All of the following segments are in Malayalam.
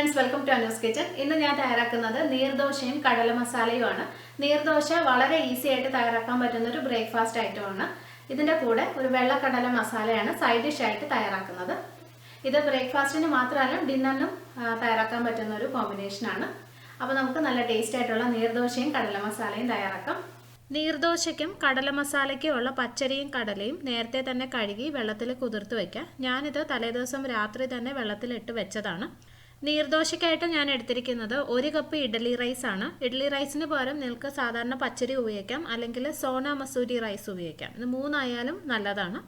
Friends, welcome to Anu's Kitchen. ഇന്ന് ഞാൻ തയ്യാറാക്കുന്നത് നീർദോശയും കടല മസാലയുമാണ്. നീർദോശ വളരെ ഈസി ആയിട്ട് തയ്യാറാക്കാൻ പറ്റുന്ന ഒരു ബ്രേക്ക്ഫാസ്റ്റ് ഐറ്റം ആണ്. ഇതിന്റെ കൂടെ ഒരു വെള്ളക്കടല മസാലയാണ് സൈഡ് ഡിഷ് ആയിട്ട് തയ്യാറാക്കുന്നത്. ഇത് ബ്രേക്ക്ഫാസ്റ്റിന് മാത്രമല്ല ഡിന്നറിനും തയ്യാറാക്കാൻ പറ്റുന്ന ഒരു കോമ്പിനേഷൻ ആണ്. അപ്പോൾ നമുക്ക് നല്ല ടേസ്റ്റി ആയിട്ടുള്ള നീർദോശയും കടല മസാലയും തയ്യാറാക്കാം. നീർദോശയ്ക്കും കടല മസാലയ്ക്കും ഉള്ള പച്ചരിയും കടലയും നേരത്തെ തന്നെ കഴുകി വെള്ളത്തിൽ കുതിർത്ത് വയ്ക്കുക. ഞാനിത് തലേദിവസം രാത്രി തന്നെ വെള്ളത്തിലിട്ട് വെച്ചതാണ്. നീർദോശയ്ക്കായിട്ട് ഞാൻ എടുത്തിരിക്കുന്നത് 1 കപ്പ് ഇഡ്ഡലി റൈസ് ആണ്. ഇഡ്ഡലി റൈസിന് പകരം നിങ്ങൾക്ക് സാധാരണ പച്ചരി ഉപയോഗിക്കാം, അല്ലെങ്കിൽ സോന മസൂരി റൈസ് ഉപയോഗിക്കാം. ഇത് 3 ആയാലും നല്ലതാണ്.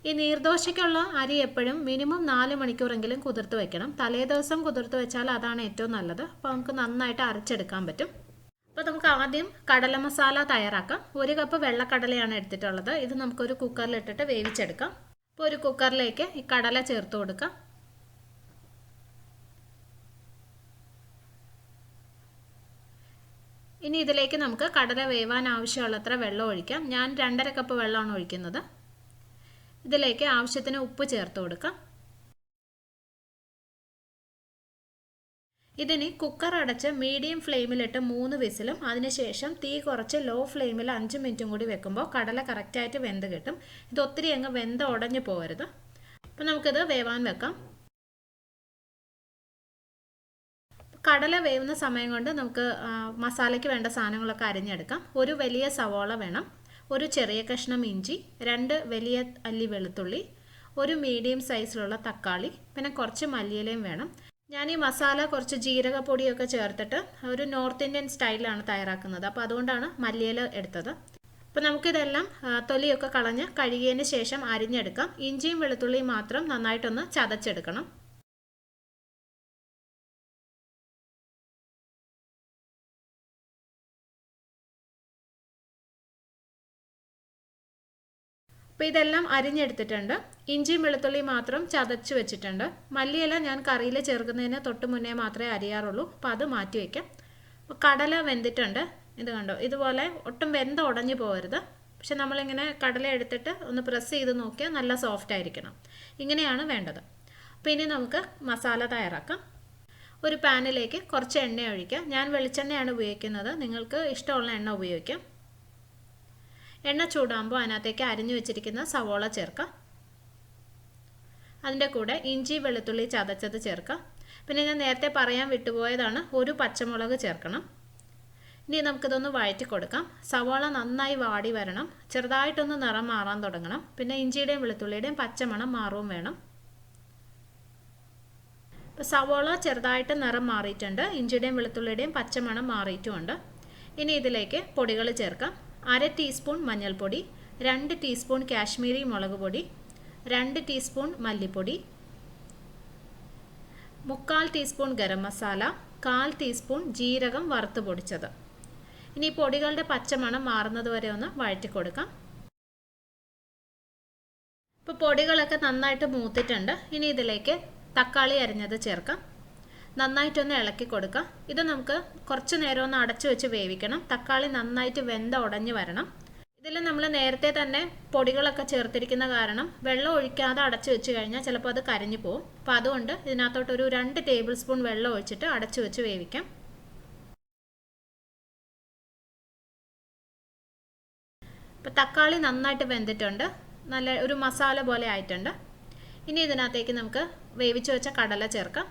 ഈ നീർദോശയ്ക്കുള്ള അരി എപ്പോഴും മിനിമം 4 മണിക്കൂറെങ്കിലും കുതിർത്ത് വയ്ക്കണം. തലേദിവസം കുതിർത്ത് വെച്ചാൽ അതാണ് ഏറ്റവും നല്ലത്. അപ്പോൾ നമുക്ക് നന്നായിട്ട് അരച്ചെടുക്കാൻ പറ്റും. അപ്പോൾ നമുക്ക് ആദ്യം കടല മസാല തയ്യാറാക്കാം. 1 കപ്പ് വെള്ളക്കടലയാണ് എടുത്തിട്ടുള്ളത്. ഇത് നമുക്കൊരു കുക്കറിലിട്ടിട്ട് വേവിച്ചെടുക്കാം. അപ്പോൾ ഒരു കുക്കറിലേക്ക് ഈ കടല ചേർത്ത് കൊടുക്കാം. ഇനി ഇതിലേക്ക് നമുക്ക് കടല വേവാൻ ആവശ്യമുള്ളത്ര വെള്ളം ഒഴിക്കാം. ഞാൻ 2.5 കപ്പ് വെള്ളമാണ് ഒഴിക്കുന്നത്. ഇതിലേക്ക് ആവശ്യത്തിന് ഉപ്പ് ചേർത്ത് കൊടുക്കാം. ഇതിന് കുക്കർ അടച്ച് മീഡിയം ഫ്ലെയിമിലിട്ട് 3 വിസിലും അതിനുശേഷം തീ കുറച്ച് ലോ ഫ്ലെയിമിൽ 5 മിനിറ്റും കൂടി വെക്കുമ്പോൾ കടല കറക്റ്റായിട്ട് വെന്ത് കിട്ടും. ഇത് ഒത്തിരി അങ്ങ് വെന്ത് ഉടഞ്ഞു പോകരുത്. അപ്പോൾ നമുക്കിത് വേവാൻ വെക്കാം. കടല വേവുന്ന സമയം കൊണ്ട് നമുക്ക് മസാലയ്ക്ക് വേണ്ട സാധനങ്ങളൊക്കെ അരിഞ്ഞെടുക്കാം. ഒരു വലിയ സവാള വേണം, ഒരു ചെറിയ കഷ്ണം ഇഞ്ചി, 2 വലിയ അല്ലി വെളുത്തുള്ളി, ഒരു മീഡിയം സൈസിലുള്ള തക്കാളി, പിന്നെ കുറച്ച് മല്ലിയിലയും വേണം. ഞാൻ ഈ മസാല കുറച്ച് ജീരകപ്പൊടിയൊക്കെ ചേർത്തിട്ട് ഒരു നോർത്ത് ഇന്ത്യൻ സ്റ്റൈലിലാണ് തയ്യാറാക്കുന്നത്. അപ്പോൾ അതുകൊണ്ടാണ് മല്ലിയില എടുത്തത്. അപ്പോൾ നമുക്കിതെല്ലാം തൊലിയൊക്കെ കളഞ്ഞ് കഴുകിയതിന് ശേഷം അരിഞ്ഞെടുക്കാം. ഇഞ്ചിയും വെളുത്തുള്ളിയും മാത്രം നന്നായിട്ടൊന്ന് ചതച്ചെടുക്കണം. അപ്പോൾ ഇതെല്ലാം അരിഞ്ഞെടുത്തിട്ടുണ്ട്. ഇഞ്ചിയും വെളുത്തുള്ളി മാത്രം ചതച്ച് വെച്ചിട്ടുണ്ട്. മല്ലിയില ഞാൻ കറിയിൽ ചേർക്കുന്നതിന് തൊട്ട് മുന്നേ മാത്രമേ അരിയാറുള്ളൂ. അപ്പോൾ അത് മാറ്റി വയ്ക്കാം. അപ്പോൾ കടല വെന്തിട്ടുണ്ട്. ഇത് കണ്ടോ, ഇതുപോലെ ഒട്ടും വെന്ത് ഉടഞ്ഞു പോകരുത്. പക്ഷെ നമ്മളിങ്ങനെ കടല എടുത്തിട്ട് ഒന്ന് പ്രസ് ചെയ്ത് നോക്കിയാൽ നല്ല സോഫ്റ്റ് ആയിരിക്കണം. ഇങ്ങനെയാണ് വേണ്ടത്. അപ്പോൾ ഇനി നമുക്ക് മസാല തയ്യാറാക്കാം. ഒരു പാനിലേക്ക് കുറച്ച് എണ്ണ ഒഴിക്കുക. ഞാൻ വെളിച്ചെണ്ണയാണ് ഉപയോഗിക്കുന്നത്. നിങ്ങൾക്ക് ഇഷ്ടമുള്ള എണ്ണ ഉപയോഗിക്കാം. എണ്ണ ചൂടാകുമ്പോൾ അതിനകത്തേക്ക് അരിഞ്ഞു വെച്ചിരിക്കുന്ന സവോള ചേർക്കാം. അതിൻ്റെ കൂടെ ഇഞ്ചി വെളുത്തുള്ളി ചതച്ചത് ചേർക്കാം. പിന്നെ ഞാൻ നേരത്തെ പറയാൻ വിട്ടുപോയതാണ്, ഒരു പച്ചമുളക് ചേർക്കണം. ഇനി നമുക്കിതൊന്ന് വഴറ്റി കൊടുക്കാം. സവോള നന്നായി വാടി വരണം. ചെറുതായിട്ടൊന്ന് നിറം മാറാൻ തുടങ്ങണം. പിന്നെ ഇഞ്ചിയുടെയും വെളുത്തുള്ളിയുടെയും പച്ചമണം മാറുകയും വേണം. ഇപ്പോൾ സവോള ചെറുതായിട്ട് നിറം മാറിയിട്ടുണ്ട്. ഇഞ്ചിയുടെയും വെളുത്തുള്ളിയുടെയും പച്ചമണം മാറിയിട്ടുമുണ്ട്. ഇനി ഇതിലേക്ക് പൊടികൾ ചേർക്കാം. 1/2 ടീസ്പൂൺ മഞ്ഞൾപ്പൊടി, 2 ടീസ്പൂൺ കാശ്മീരി മുളക് പൊടി, 2 ടീസ്പൂൺ മല്ലിപ്പൊടി, 3/4 ടീസ്പൂൺ ഗരം മസാല, 1/4 ടീസ്പൂൺ ജീരകം വറുത്ത് പൊടിച്ചത്. ഇനി പൊടികളുടെ പച്ചമണം മാറുന്നത് വരെ ഒന്ന് വഴറ്റി കൊടുക്കാം. ഇപ്പോൾ പൊടികളൊക്കെ നന്നായിട്ട് മൂത്തിട്ടുണ്ട്. ഇനി ഇതിലേക്ക് തക്കാളി അരിഞ്ഞത് ചേർക്കാം. നന്നായിട്ടൊന്ന് ഇളക്കി കൊടുക്കുക. ഇത് നമുക്ക് കുറച്ച് നേരം ഒന്ന് അടച്ചു വെച്ച് വേവിക്കണം. തക്കാളി നന്നായിട്ട് വെന്ത് ഉടഞ്ഞു വരണം. ഇതിൽ നമ്മൾ നേരത്തെ തന്നെ പൊടികളൊക്കെ ചേർത്തിരിക്കുന്ന കാരണം വെള്ളം ഒഴിക്കാതെ അടച്ചു വെച്ച് കഴിഞ്ഞാൽ ചിലപ്പോൾ അത് കരിഞ്ഞു പോകും. അപ്പോൾ അതുകൊണ്ട് ഇതിനകത്തോട്ട് ഒരു 2 ടേബിൾ സ്പൂൺ വെള്ളം ഒഴിച്ചിട്ട് അടച്ചു വെച്ച് വേവിക്കാം. ഇപ്പോൾ തക്കാളി നന്നായിട്ട് വെന്തിട്ടുണ്ട്. നല്ല ഒരു മസാല പോലെ ആയിട്ടുണ്ട്. ഇനി ഇതിനകത്തേക്ക് നമുക്ക് വേവിച്ച് വെച്ച കടല ചേർക്കാം.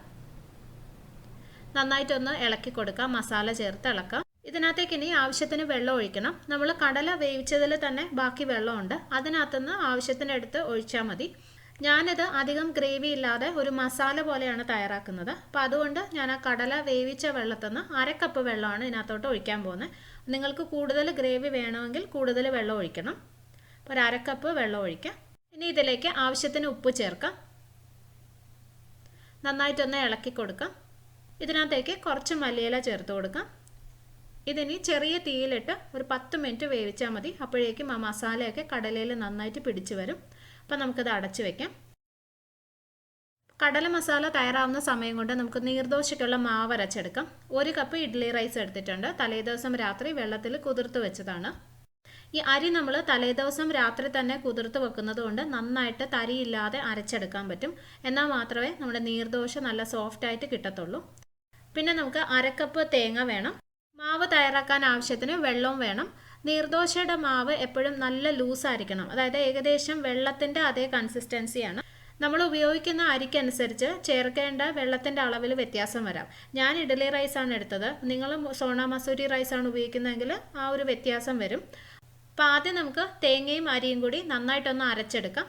നന്നായിട്ടൊന്ന് ഇളക്കി കൊടുക്കാം. മസാല ചേർത്ത് ഇളക്കാം. ഇതിനകത്തേക്ക് ഇനി ആവശ്യത്തിന് വെള്ളം ഒഴിക്കണം. നമ്മൾ കടല വേവിച്ചതിൽ തന്നെ ബാക്കി വെള്ളമുണ്ട്. അതിനകത്തുനിന്ന് ആവശ്യത്തിന് എടുത്ത് ഒഴിച്ചാൽ മതി. ഞാനിത് അധികം ഗ്രേവി ഇല്ലാതെ ഒരു മസാല പോലെയാണ് തയ്യാറാക്കുന്നത്. അപ്പോൾ അതുകൊണ്ട് ഞാൻ ആ കടല വേവിച്ച വെള്ളത്തിൽ നിന്ന് 1/2 കപ്പ് വെള്ളമാണ് ഇതിനകത്തോട്ട് ഒഴിക്കാൻ പോകുന്നത്. നിങ്ങൾക്ക് കൂടുതൽ ഗ്രേവി വേണമെങ്കിൽ കൂടുതൽ വെള്ളം ഒഴിക്കണം. അപ്പോൾ ഒരു 1/2 കപ്പ് വെള്ളം ഒഴിക്കാം. ഇനി ഇതിലേക്ക് ആവശ്യത്തിന് ഉപ്പ് ചേർക്കാം. നന്നായിട്ടൊന്ന് ഇളക്കി കൊടുക്കാം. ഇതിനകത്തേക്ക് കുറച്ച് മല്ലിയില ചേർത്ത് കൊടുക്കാം. ഇതിനി ചെറിയ തീയിലിട്ട് ഒരു 10 മിനിറ്റ് വേവിച്ചാൽ മതി. അപ്പോഴേക്കും ആ മസാലയൊക്കെ കടലയിൽ നന്നായിട്ട് പിടിച്ചു വരും. അപ്പോൾ നമുക്കിത് അടച്ചു വെക്കാം. കടല മസാല തയ്യാറാവുന്ന സമയം കൊണ്ട് നമുക്ക് നീർദോശയ്ക്കുള്ള മാവ് അരച്ചെടുക്കാം. 1 കപ്പ് ഇഡ്ഡലി റൈസ് എടുത്തിട്ടുണ്ട്. തലേദിവസം രാത്രി വെള്ളത്തിൽ കുതിർത്ത് വെച്ചതാണ്. ഈ അരി നമ്മൾ തലേദിവസം രാത്രി തന്നെ കുതിർത്ത് വെക്കുന്നത് കൊണ്ട് നന്നായിട്ട് തരിയില്ലാതെ അരച്ചെടുക്കാൻ പറ്റും. എന്നാൽ മാത്രമേ നമ്മുടെ നീർദോശ നല്ല സോഫ്റ്റ് ആയിട്ട് കിട്ടത്തുള്ളൂ. പിന്നെ നമുക്ക് 1/2 കപ്പ് തേങ്ങ വേണം. മാവ് തയ്യാറാക്കാൻ ആവശ്യത്തിന് വെള്ളവും വേണം. നീർദോശയുടെ മാവ് എപ്പോഴും നല്ല ലൂസായിരിക്കണം, അതായത് ഏകദേശം വെള്ളത്തിൻ്റെ അതേ കൺസിസ്റ്റൻസിയാണ്. നമ്മൾ ഉപയോഗിക്കുന്ന അരിക്കനുസരിച്ച് ചേർക്കേണ്ട വെള്ളത്തിൻ്റെ അളവിൽ വ്യത്യാസം വരാം. ഞാൻ ഇഡ്ഡലി റൈസാണ് എടുത്തത്, നിങ്ങൾ സോണ മസൂരി റൈസാണ് ഉപയോഗിക്കുന്നതെങ്കിൽ ആ ഒരു വ്യത്യാസം വരും. അപ്പോൾ ആദ്യം നമുക്ക് തേങ്ങയും അരിയും കൂടി നന്നായിട്ടൊന്ന് അരച്ചെടുക്കാം.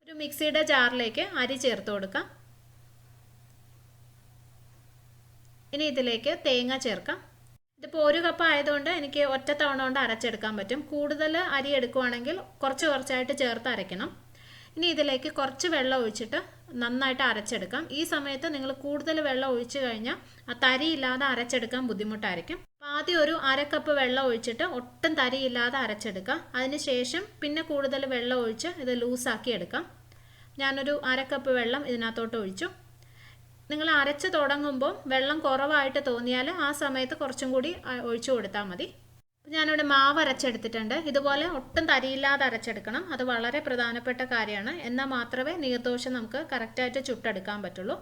ഒരു മിക്സിയുടെ ജാറിലേക്ക് അരി ചേർത്ത് കൊടുക്കാം. ഇനി ഇതിലേക്ക് തേങ്ങ ചേർക്കാം. ഇതിപ്പോൾ 1 കപ്പ് ആയതുകൊണ്ട് എനിക്ക് ഒറ്റ തവണ കൊണ്ട് അരച്ചെടുക്കാൻ പറ്റും. കൂടുതൽ അരി എടുക്കുവാണെങ്കിൽ കുറച്ചായിട്ട് ചേർത്ത് അരയ്ക്കണം. ഇനി ഇതിലേക്ക് കുറച്ച് വെള്ളം ഒഴിച്ചിട്ട് നന്നായിട്ട് അരച്ചെടുക്കാം. ഈ സമയത്ത് നിങ്ങൾ കൂടുതൽ വെള്ളം ഒഴിച്ചു കഴിഞ്ഞാൽ ആ തരിയില്ലാതെ അരച്ചെടുക്കാൻ ബുദ്ധിമുട്ടായിരിക്കും. അപ്പോൾ ആദ്യം ഒരു 1/2 കപ്പ് വെള്ളം ഒഴിച്ചിട്ട് ഒട്ടും തരിയില്ലാതെ അരച്ചെടുക്കാം. അതിനുശേഷം പിന്നെ കൂടുതൽ വെള്ളം ഒഴിച്ച് ഇത് ലൂസാക്കി എടുക്കാം. ഞാനൊരു 1/2 കപ്പ് വെള്ളം ഇതിനകത്തോട്ട് ഒഴിച്ചു. നിങ്ങൾ അരച്ച് തുടങ്ങുമ്പോൾ വെള്ളം കുറവായിട്ട് തോന്നിയാൽ ആ സമയത്ത് കുറച്ചും കൂടി ഒഴിച്ചു കൊടുത്താൽ മതി. ഞാനിവിടെ മാവ് അരച്ചെടുത്തിട്ടുണ്ട്. ഇതുപോലെ ഒട്ടും തരിയില്ലാതെ അരച്ചെടുക്കണം, അത് വളരെ പ്രധാനപ്പെട്ട കാര്യമാണ്. എന്നാൽ മാത്രമേ നീർദോശ നമുക്ക് കറക്റ്റായിട്ട് ചുട്ടെടുക്കാൻ പറ്റുള്ളൂ.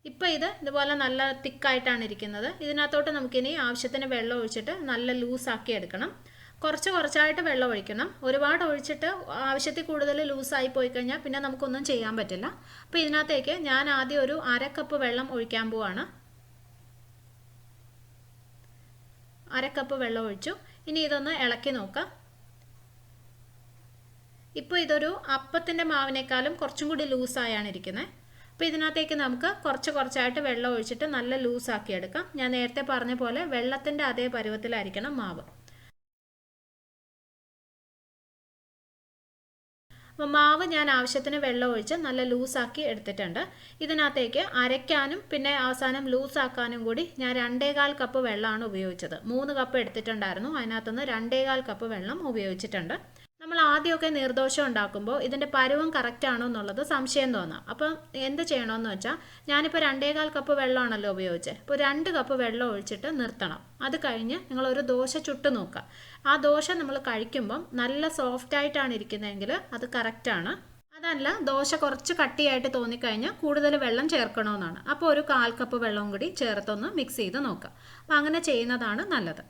ഇപ്പോൾ ഇതുപോലെ നല്ല തിക്കായിട്ടാണ് ഇരിക്കുന്നത്. ഇതിനകത്തോട്ട് നമുക്കിനി ആവശ്യത്തിന് വെള്ളം ഒഴിച്ചിട്ട് നല്ല ലൂസാക്കി എടുക്കണം. കുറച്ചായിട്ട് വെള്ളം ഒഴിക്കണം. ഒരുപാട് ഒഴിച്ചിട്ട് ആവശ്യത്തിൽ കൂടുതൽ ലൂസായി പോയി കഴിഞ്ഞാൽ പിന്നെ നമുക്കൊന്നും ചെയ്യാൻ പറ്റില്ല. അപ്പോൾ ഇതിനകത്തേക്ക് ഞാൻ ആദ്യം ഒരു 1/2 കപ്പ് വെള്ളം ഒഴിക്കാൻ പോവാണ്. 1/2 കപ്പ് വെള്ളം ഒഴിച്ചു. ഇനി ഇതൊന്ന് ഇളക്കി നോക്കാം. ഇപ്പോൾ ഇതൊരു അപ്പത്തിൻ്റെ മാവിനേക്കാളും കുറച്ചും കൂടി ലൂസായാണ് ഇരിക്കുന്നത്. അപ്പോൾ ഇതിനകത്തേക്ക് നമുക്ക് കുറച്ചായിട്ട് വെള്ളം ഒഴിച്ചിട്ട് നല്ല ലൂസാക്കി എടുക്കാം. ഞാൻ നേരത്തെ പറഞ്ഞ പോലെ വെള്ളത്തിൻ്റെ അതേ പരുവത്തിലായിരിക്കണം മാവ്. അപ്പോൾ മാവ് ഞാൻ ആവശ്യത്തിന് വെള്ളം ഒഴിച്ച് നല്ല ലൂസാക്കി എടുത്തിട്ടുണ്ട്. ഇതിനകത്തേക്ക് അരയ്ക്കാനും പിന്നെ അവസാനം ലൂസാക്കാനും കൂടി ഞാൻ 2.25 കപ്പ് വെള്ളമാണ് ഉപയോഗിച്ചത്. 3 കപ്പ് എടുത്തിട്ടുണ്ടായിരുന്നു, അതിനകത്തുനിന്ന് 2.25 കപ്പ് വെള്ളം ഉപയോഗിച്ചിട്ടുണ്ട്. നമ്മൾ ആദ്യമൊക്കെ നീർദോശ ഉണ്ടാക്കുമ്പോൾ ഇതിൻ്റെ പരുവം കറക്റ്റ് ആണോ എന്നുള്ളത് സംശയം തോന്നാം. അപ്പം എന്ത് ചെയ്യണമെന്ന് വെച്ചാൽ ഞാനിപ്പോൾ 2.25 കപ്പ് വെള്ളമാണല്ലോ ഉപയോഗിച്ചത്. ഇപ്പോൾ 2 കപ്പ് വെള്ളം ഒഴിച്ചിട്ട് നിർത്തണം. അത് കഴിഞ്ഞ് നിങ്ങളൊരു ദോശ ചുട്ട് നോക്കുക. ആ ദോശ നമ്മൾ കഴിക്കുമ്പം നല്ല സോഫ്റ്റായിട്ടാണ് ഇരിക്കുന്നതെങ്കിൽ അത് കറക്റ്റാണ്. അതല്ല ദോശ കുറച്ച് കട്ടിയായിട്ട് തോന്നിക്കഴിഞ്ഞാൽ കൂടുതൽ വെള്ളം ചേർക്കണമെന്നാണ്. അപ്പോൾ ഒരു 1/4 കപ്പ് വെള്ളവും കൂടി ചേർത്തൊന്ന് മിക്സ് ചെയ്ത് നോക്കാം. അപ്പോൾ അങ്ങനെ ചെയ്യുന്നതാണ് നല്ലത്.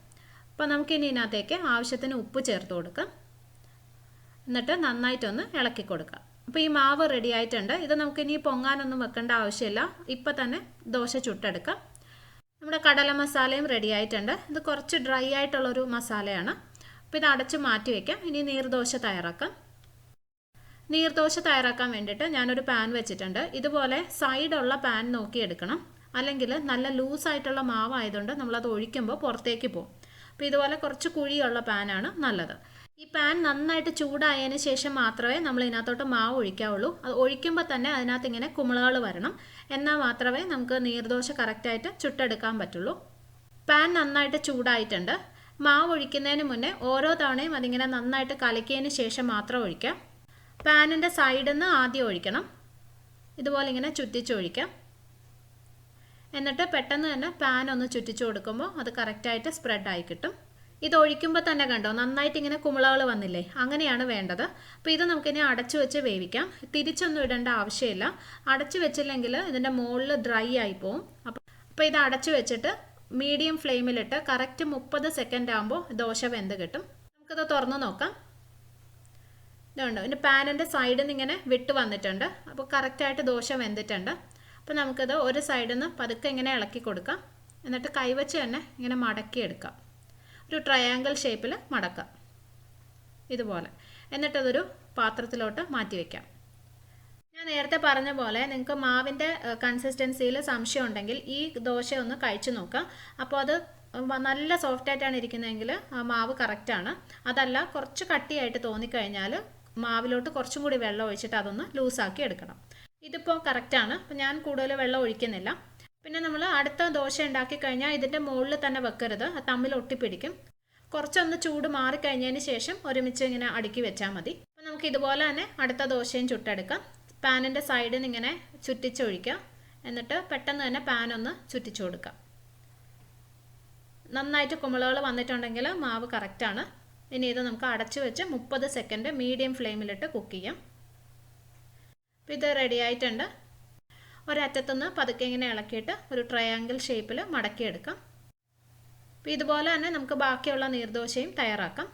അപ്പോൾ നമുക്കിനി ഇതിനകത്തേക്ക് ആവശ്യത്തിന് ഉപ്പ് ചേർത്ത് കൊടുക്കാം. എന്നിട്ട് നന്നായിട്ടൊന്ന് ഇളക്കി കൊടുക്കുക. അപ്പോൾ ഈ മാവ് റെഡി ആയിട്ടുണ്ട്. ഇത് നമുക്കിനി പൊങ്ങാനൊന്നും വെക്കേണ്ട ആവശ്യമില്ല, ഇപ്പം തന്നെ ദോശ ചുട്ടെടുക്കാം. നമ്മുടെ കടല മസാലയും റെഡി ആയിട്ടുണ്ട്. ഇത് കുറച്ച് ഡ്രൈ ആയിട്ടുള്ളൊരു മസാലയാണ്. അപ്പോൾ ഇത് അടച്ച് മാറ്റി വയ്ക്കാം. ഇനി നീർദോശ തയ്യാറാക്കാം. നീർദോശ തയ്യാറാക്കാൻ വേണ്ടിയിട്ട് ഞാനൊരു പാൻ വെച്ചിട്ടുണ്ട്. ഇതുപോലെ സൈഡുള്ള പാൻ നോക്കി എടുക്കണം, അല്ലെങ്കിൽ നല്ല ലൂസായിട്ടുള്ള മാവായതുകൊണ്ട് നമ്മളത് ഒഴിക്കുമ്പോൾ പുറത്തേക്ക് പോകും. അപ്പോൾ ഇതുപോലെ കുറച്ച് കുഴിയുള്ള പാനാണ് നല്ലത്. ഈ പാൻ നന്നായിട്ട് ചൂടായതിന് ശേഷം മാത്രമേ നമ്മൾ ഇതിനകത്തോട്ട് മാവ് ഒഴിക്കാവുള്ളൂ. അത് ഒഴിക്കുമ്പോൾ തന്നെ അതിനകത്ത് ഇങ്ങനെ കുമിളകൾ വരണം, എന്നാൽ മാത്രമേ നമുക്ക് നീർദോശ കറക്റ്റായിട്ട് ചുട്ടെടുക്കാൻ പറ്റുള്ളൂ. പാൻ നന്നായിട്ട് ചൂടായിട്ടുണ്ട്. മാവ് ഒഴിക്കുന്നതിന് മുന്നേ ഓരോ തവണയും അതിങ്ങനെ നന്നായിട്ട് കലക്കിയതിന് ശേഷം മാത്രം ഒഴിക്കാം. പാനിൻ്റെ സൈഡിൽ നിന്ന് ആദ്യം ഒഴിക്കണം. ഇതുപോലെ ഇങ്ങനെ ചുറ്റിച്ചൊഴിക്കാം. എന്നിട്ട് പെട്ടെന്ന് തന്നെ പാൻ ഒന്ന് ചുറ്റിച്ചു കൊടുക്കുമ്പോൾ അത് കറക്റ്റായിട്ട് സ്പ്രെഡായി കിട്ടും. ഇത് ഒഴിക്കുമ്പോൾ തന്നെ കണ്ടോ നന്നായിട്ട് ഇങ്ങനെ കുമിളകൾ വന്നില്ലേ, അങ്ങനെയാണ് വേണ്ടത്. അപ്പോൾ ഇത് നമുക്കിനി അടച്ചു വെച്ച് വേവിക്കാം. തിരിച്ചൊന്നും ഇടേണ്ട ആവശ്യമില്ല. അടച്ചു വെച്ചില്ലെങ്കിൽ ഇതിൻ്റെ മുകളിൽ ഡ്രൈ ആയി പോവും. അപ്പോൾ ഇത് അടച്ചു വെച്ചിട്ട് മീഡിയം ഫ്ലെയിമിലിട്ട് കറക്റ്റ് 30 സെക്കൻഡ് ആകുമ്പോൾ ദോശ വെന്ത് കിട്ടും. നമുക്കിത് തുറന്ന് നോക്കാം. ഇതുണ്ടോ, ഇതിൻ്റെ പാനിൻ്റെ സൈഡിൽ നിന്ന് ഇങ്ങനെ വിട്ട് വന്നിട്ടുണ്ട്. അപ്പോൾ കറക്റ്റായിട്ട് ദോശ വെന്തിട്ടുണ്ട്. അപ്പോൾ നമുക്കിത് ഒരു സൈഡിൽ നിന്ന് പതുക്കെ ഇങ്ങനെ ഇളക്കി കൊടുക്കാം. എന്നിട്ട് കൈവച്ച് തന്നെ ഇങ്ങനെ മടക്കിയെടുക്കാം. ഒരു ട്രയാങ്കിൾ ഷേപ്പിൽ മടക്കാം ഇതുപോലെ. എന്നിട്ടതൊരു പാത്രത്തിലോട്ട് മാറ്റി വയ്ക്കാം. ഞാൻ നേരത്തെ പറഞ്ഞ പോലെ നിങ്ങൾക്ക് മാവിൻ്റെ കൺസിസ്റ്റൻസിയിൽ സംശയം ഉണ്ടെങ്കിൽ ഈ ദോശ ഒന്ന് കഴിച്ചു നോക്കാം. അപ്പോൾ അത് നല്ല സോഫ്റ്റായിട്ടാണ് ഇരിക്കുന്നതെങ്കിൽ ആ മാവ് കറക്റ്റാണ്. അതല്ല കുറച്ച് കട്ടിയായിട്ട് തോന്നിക്കഴിഞ്ഞാൽ മാവിലോട്ട് കുറച്ചും കൂടി വെള്ളം ഒഴിച്ചിട്ട് അതൊന്ന് ലൂസാക്കി എടുക്കണം. ഇതിപ്പോൾ കറക്റ്റാണ്. അപ്പോൾ ഞാൻ കൂടുതൽ വെള്ളം ഒഴിക്കുന്നില്ല. പിന്നെ നമ്മൾ അടുത്ത ദോശ ഉണ്ടാക്കി കഴിഞ്ഞാൽ ഇതിൻ്റെ മുകളിൽ തന്നെ വെക്കരുത്, അത് തമ്മിൽ ഒട്ടിപ്പിടിക്കും. കുറച്ചൊന്ന് ചൂട് മാറിക്കഴിഞ്ഞതിന് ശേഷം ഒരുമിച്ച് ഇങ്ങനെ അടുക്കി വെച്ചാൽ മതി. അപ്പോൾ നമുക്ക് ഇതുപോലെ തന്നെ അടുത്ത ദോശയും ചുട്ടെടുക്കാം. പാനിൻ്റെ സൈഡിൽ നിന്ന് ഇങ്ങനെ ചുറ്റിച്ചൊഴിക്കാം. എന്നിട്ട് പെട്ടെന്ന് തന്നെ പാൻ ഒന്ന് ചുറ്റിച്ചു കൊടുക്കാം. നന്നായിട്ട് കുമിളകൾ വന്നിട്ടുണ്ടെങ്കിൽ മാവ് കറക്റ്റാണ്. ഇനി ഇത് നമുക്ക് അടച്ചു വെച്ച് 30 സെക്കൻഡ് മീഡിയം ഫ്ലെയിമിലിട്ട് കുക്ക് ചെയ്യാം. അപ്പോൾ ഇത് റെഡി ആയിട്ടുണ്ട്. ഒരറ്റത്തുനിന്ന് പതുക്കെ ഇങ്ങനെ ഇളക്കിയിട്ട് ഒരു ട്രയാങ്കിൾ ഷേപ്പിൽ മടക്കിയെടുക്കാം. അപ്പോൾ ഇതുപോലെ തന്നെ നമുക്ക് ബാക്കിയുള്ള നീർദോശയും തയ്യാറാക്കാം.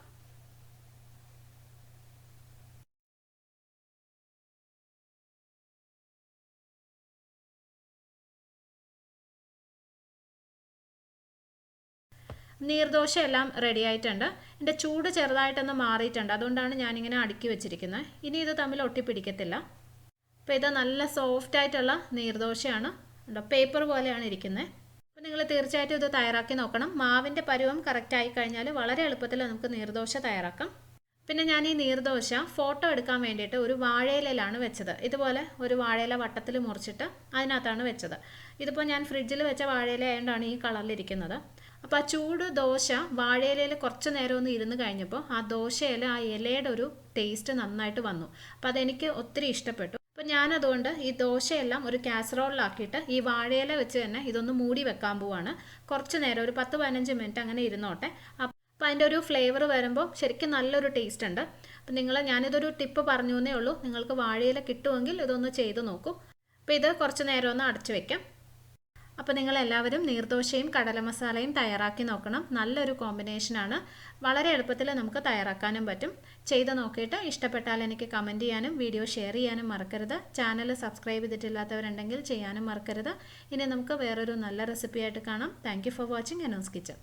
നീർദോശ എല്ലാം റെഡി ആയിട്ടുണ്ട്. ഇതിൻ്റെ ചൂട് ചെറുതായിട്ടൊന്ന് മാറിയിട്ടുണ്ട്, അതുകൊണ്ടാണ് ഞാനിങ്ങനെ അടുക്കി വെച്ചിരിക്കുന്നത്. ഇനി ഇത് തമ്മിൽ ഒട്ടിപ്പിടിക്കത്തില്ല. അപ്പോൾ ഇത് നല്ല സോഫ്റ്റ് ആയിട്ടുള്ള നീർദോശയാണ്, പേപ്പർ പോലെയാണ് ഇരിക്കുന്നത്. അപ്പോൾ നിങ്ങൾ തീർച്ചയായിട്ടും ഇത് തയ്യാറാക്കി നോക്കണം. മാവിൻ്റെ പരുവം കറക്റ്റ് ആയി കഴിഞ്ഞാൽ വളരെ എളുപ്പത്തിൽ നമുക്ക് നീർദോശ തയ്യാറാക്കാം. പിന്നെ ഞാൻ ഈ നീർദോശ ഫോട്ടോ എടുക്കാൻ വേണ്ടിയിട്ട് ഒരു വാഴയിലയിലാണ് വെച്ചത്. ഇതുപോലെ ഒരു വാഴയില വട്ടത്തിൽ മുറിച്ചിട്ട് അതിനകത്താണ് വെച്ചത്. ഇതിപ്പോൾ ഞാൻ ഫ്രിഡ്ജിൽ വെച്ച വാഴയില ആയതുകൊണ്ടാണ് ഈ കളറിലിരിക്കുന്നത്. അപ്പോൾ ആ ചൂട് ദോശ വാഴയിലയിൽ കുറച്ച് നേരം ഒന്ന് ഇരുന്ന് കഴിഞ്ഞപ്പോൾ ആ ദോശയിൽ ആ ഇലയുടെ ഒരു ടേസ്റ്റ് നന്നായിട്ട് വന്നു. അപ്പോൾ അതെനിക്ക് ഒത്തിരി ഇഷ്ടപ്പെട്ടു. അപ്പോൾ ഞാനതുകൊണ്ട് ഈ ദോശയെല്ലാം ഒരു കാസറോളിലാക്കിയിട്ട് ഈ വാഴയില വെച്ച് തന്നെ ഇതൊന്ന് മൂടി വെക്കാൻ പോവാണ്. കുറച്ച് നേരം ഒരു 10-15 മിനിറ്റ് അങ്ങനെ ഇരുന്നോട്ടെ. അപ്പോൾ അതിൻ്റെ ഒരു ഫ്ലേവർ വരുമ്പോൾ ശരിക്കും നല്ലൊരു ടേസ്റ്റ് ഉണ്ട്. അപ്പോൾ ഞാനിതൊരു ടിപ്പ് പറഞ്ഞു എന്നേ ഉള്ളൂ. നിങ്ങൾക്ക് വാഴയില കിട്ടുമെങ്കിൽ ഇതൊന്ന് ചെയ്ത് നോക്കൂ. അപ്പോൾ ഇത് കുറച്ച് നേരം ഒന്ന് അടച്ചു വെക്കാം. അപ്പോൾ നിങ്ങളെല്ലാവരും നീർദോശയും കടല മസാലയും തയ്യാറാക്കി നോക്കണം. നല്ലൊരു കോമ്പിനേഷനാണ്. വളരെ എളുപ്പത്തിൽ നമുക്ക് തയ്യാറാക്കാനും പറ്റും. ചെയ്ത് നോക്കിയിട്ട് ഇഷ്ടപ്പെട്ടാൽ എനിക്ക് കമൻറ്റ് ചെയ്യാനും വീഡിയോ ഷെയർ ചെയ്യാനും മറക്കരുത്. ചാനൽ സബ്സ്ക്രൈബ് ചെയ്തിട്ടില്ലാത്തവരുണ്ടെങ്കിൽ ചെയ്യാനും മറക്കരുത്. ഇനി നമുക്ക് വേറൊരു നല്ല റെസിപ്പിയായിട്ട് കാണാം. Thank you for watching Anu's kitchen.